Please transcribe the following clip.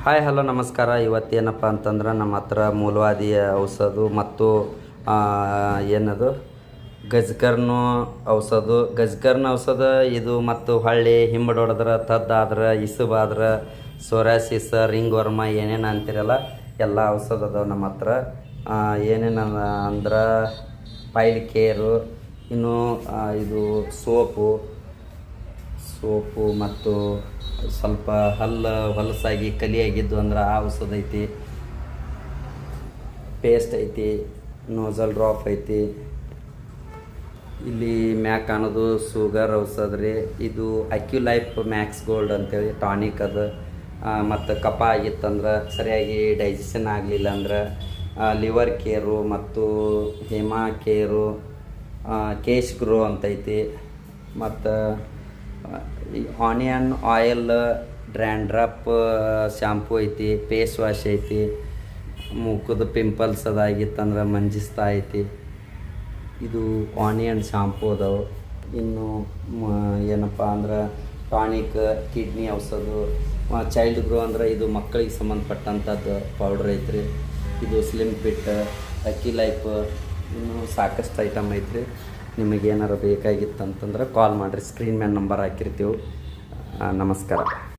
Hi hello ನಮಸ್ಕಾರ. ಇವತ್ತೇನಪ್ಪ ಅಂತಂದ್ರೆ ನಮ್ಮ ಹತ್ರ ಮೂಲವಾದಿಯ ಔಷಧ ಮತ್ತು ಏನದು ಗಜ್ಕರ್ನ ಔಷಧ ಇದು ಮತ್ತು ಹೊಳ್ಳಿ ಹಿಂಬಡೊಡೆದ್ರೆ ತದ್ದಾದ್ರೆ ಇಸುಬಾದ್ರೆ ಸೊರಾಸಿಸ್ ರಿಂಗ್ ವರ್ಮ ಏನೇನು ಅಂತಿರಲ್ಲ ಎಲ್ಲ ಔಷಧ ಅದಾವೆ ನಮ್ಮ ಹತ್ರ. ಏನೇನು ಅಂದ್ರೆ ಪೈಲ್ ಕೇರು, ಇನ್ನು ಇದು ಸೋಪು ಮತ್ತು ಸ್ವಲ್ಪ ಹೊಲಸಾಗಿ ಕಲಿಯಾಗಿದ್ದು ಅಂದ್ರೆ ಆ ಔಷಧ ಐತಿ, ಪೇಸ್ಟ್ ಐತಿ, ನೋಜಲ್ ಡ್ರಾಪ್ ಐತಿ. ಇಲ್ಲಿ ಮ್ಯಾಕ್ ಕಾಣೋದು ಶುಗರ್ ಔಷಧ ರೀ. ಇದು ಅಕ್ಯುಲೈಫ್ ಮ್ಯಾಕ್ಸ್ ಗೋಲ್ಡ್ ಅಂತೇಳಿ ಟಾನಿಕ್ ಅದು. ಮತ್ತು ಕಫ ಆಗಿತ್ತಂದ್ರೆ, ಸರಿಯಾಗಿ ಡೈಜೆಷನ್ ಆಗಲಿಲ್ಲ ಅಂದ್ರೆ ಲಿವರ್ ಕೇರು ಮತ್ತು ಹೇಮಾ ಕೇರು, ಕೇಶ್ ಗ್ರೋ ಅಂತೈತಿ. ಮತ್ತು ಈ ಆನಿಯನ್ ಆಯಿಲ್ ಡ್ರ್ಯಾಂಡ್ರಪ್ ಶಾಂಪೂ ಐತಿ, ಫೇಸ್ ವಾಶ್ ಐತಿ. ಮುಖದ ಪಿಂಪಲ್ಸ್ ಅದಾಗಿತ್ತಂದ್ರೆ ಮಂಜಿಸ್ತಾ ಐತಿ. ಇದು ಆನಿಯನ್ ಶಾಂಪೂ ಅದಾವೆ. ಇನ್ನು ಏನಪ್ಪ ಅಂದ್ರೆ ಟಾನಿಕ್, ಕಿಡ್ನಿ ಔಷಧ, ಚೈಲ್ಡ್ ಗ್ರೋ ಅಂದ್ರೆ ಇದು ಮಕ್ಕಳಿಗೆ ಸಂಬಂಧಪಟ್ಟಂಥದ್ದು ಪೌಡ್ರ್ ಐತ್ರಿ. ಇದು ಸ್ಲಿಮ್ ಫಿಟ್, ಅಕ್ಕಿ ಲೈಫ್, ಇನ್ನೂ ಸಾಕಷ್ಟು ಐಟಮ್ ಐತ್ರಿ. ನಿಮಗೇನಾರು ಬೇಕಾಗಿತ್ತಂತಂದ್ರೆ ಕಾಲ್ ಮಾಡಿರಿ, ಸ್ಕ್ರೀನ್ ಮೇಲೆ ನಂಬರ್ ಹಾಕಿರ್ತೀವಿ. ನಮಸ್ಕಾರ.